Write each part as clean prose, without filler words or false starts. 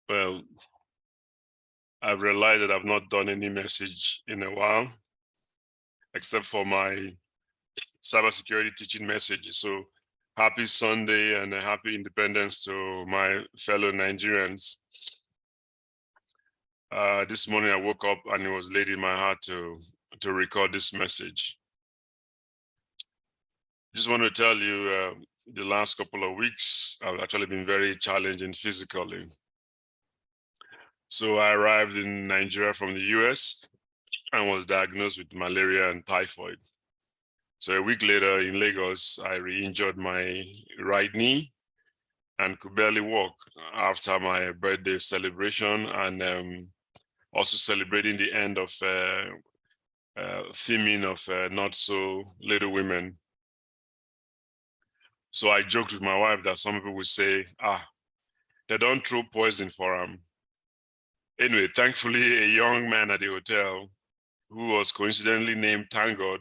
Well, I've realized that I've not done any message in a while, except for my cybersecurity teaching messages. So happy Sunday and a happy independence to my fellow Nigerians. This morning I woke up and it was laid in my heart to record this message. Just want to tell you, the last couple of weeks have actually been very challenging physically. So I arrived in Nigeria from the US and was diagnosed with malaria and typhoid. So a week later in Lagos, I re-injured my right knee and could barely walk after my birthday celebration and also celebrating the end of theming of Not So Little Women. So I joked with my wife that some people would say, they don't throw poison for them. Anyway, thankfully, a young man at the hotel who was coincidentally named ThankGod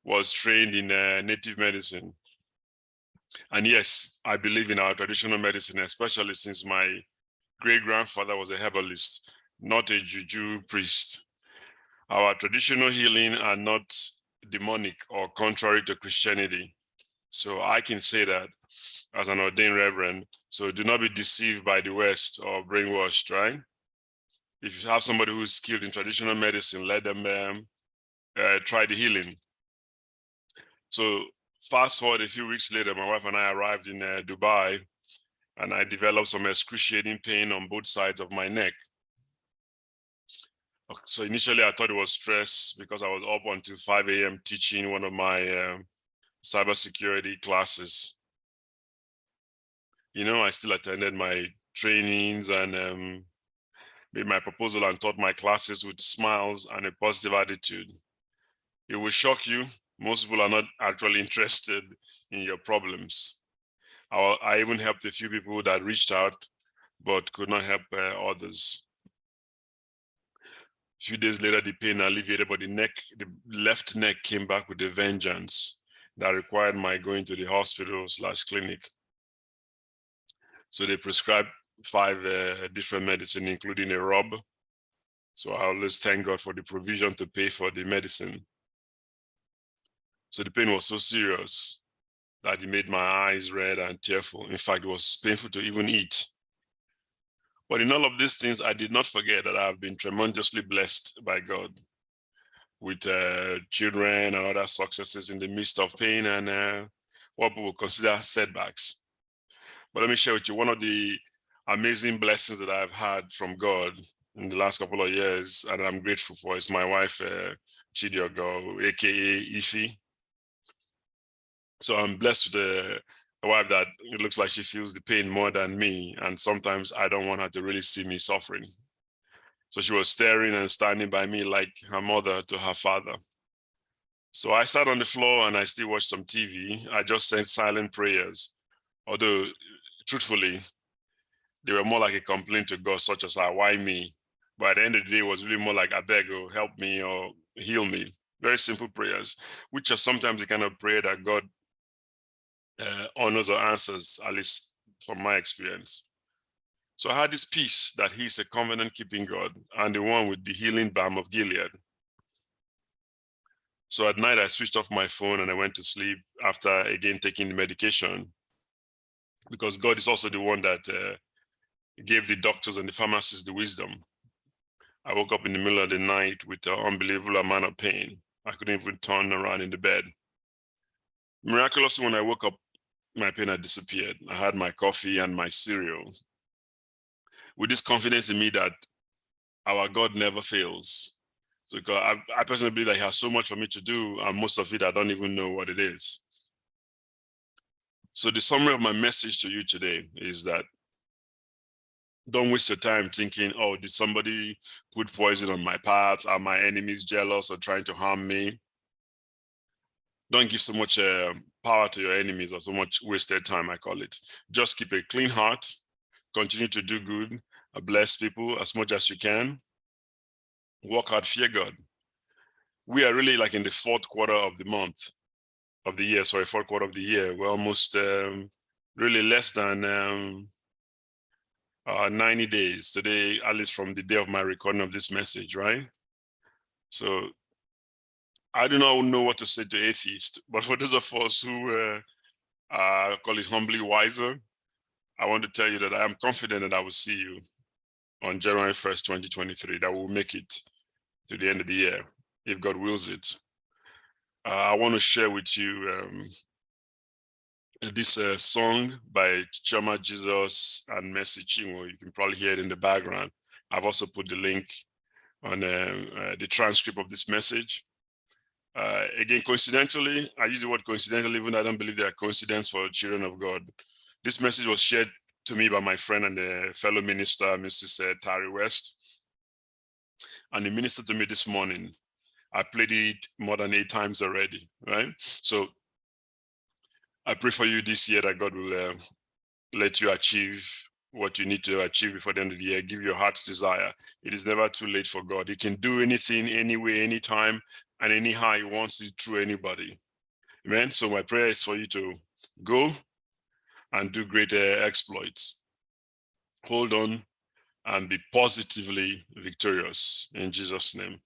was trained in native medicine. And yes, I believe in our traditional medicine, especially since my great-grandfather was a herbalist, not a juju priest. Our traditional healing are not demonic or contrary to Christianity. So I can say that as an ordained reverend. So do not be deceived by the West or brainwashed, right? If you have somebody who's skilled in traditional medicine, let them try the healing. So fast forward a few weeks later, my wife and I arrived in Dubai, and I developed some excruciating pain on both sides of my neck. So initially I thought it was stress because I was up until 5 a.m. teaching one of my cybersecurity classes. You know, I still attended my trainings and made my proposal and taught my classes with smiles and a positive attitude. It will shock you. Most people are not actually interested in your problems. I even helped a few people that reached out, but could not help others. A few days later, the pain alleviated, but the left neck came back with a vengeance that required my going to the hospital/clinic. So they prescribed 5 different medicine, including a rub. So I always thank God for the provision to pay for the medicine. So the pain was so serious that it made my eyes red and tearful. In fact, it was painful to even eat. But in all of these things, I did not forget that I've been tremendously blessed by God with children and other successes in the midst of pain and what people consider setbacks. But let me share with you one of the amazing blessings that I've had from God in the last couple of years, and I'm grateful for, is my wife, Chidiogo, aka Ifi. So I'm blessed with a wife that it looks like she feels the pain more than me, and sometimes I don't want her to really see me suffering. So she was staring and standing by me like her mother to her father. So I sat on the floor and I still watched some TV. I just sent silent prayers, although truthfully, they were more like a complaint to God, such as, why me? But at the end of the day, it was really more like, I beg you, help me or heal me. Very simple prayers, which are sometimes the kind of prayer that God honors or answers, at least from my experience. So I had this peace that he's a covenant-keeping God and the one with the healing balm of Gilead. So at night, I switched off my phone and I went to sleep after, again, taking the medication, because God is also the one that gave the doctors and the pharmacists the wisdom. I woke up in the middle of the night with an unbelievable amount of pain. I couldn't even turn around in the bed. Miraculously, when I woke up, my pain had disappeared. I had my coffee and my cereal, with this confidence in me that our God never fails. So because I personally believe that he has so much for me to do, and most of it I don't even know what it is. So the summary of my message to you today is that don't waste your time thinking, oh, did somebody put poison on my path? Are my enemies jealous or trying to harm me? Don't give so much power to your enemies or so much wasted time, I call it. Just keep a clean heart, continue to do good, bless people as much as you can, work hard, fear God. We are really like in the fourth quarter of the month of the year, fourth quarter of the year. We're almost really less than 90 days today, at least from the day of my recording of this message, right? So I do not know what to say to atheists, but for those of us who call it humbly wiser, I want to tell you that I am confident that I will see you on January 1st, 2023, that we'll make it to the end of the year, if God wills it. I want to share with you this song by Chama Jesus and Mercy Chinwo. You can probably hear it in the background. I've also put the link on the transcript of this message. Again, coincidentally, I use the word coincidentally, even though I don't believe they are coincidence for children of God. This message was shared to me by my friend and fellow minister, Mrs. Tari West. And he ministered to me this morning. I played it more than 8 times already, right? So I pray for you this year that God will let you achieve what you need to achieve before the end of the year. Give your heart's desire. It is never too late for God. He can do anything, anyway, anytime, and anyhow he wants it through anybody. Amen. So my prayer is for you to go and do great exploits. Hold on and be positively victorious in Jesus' name.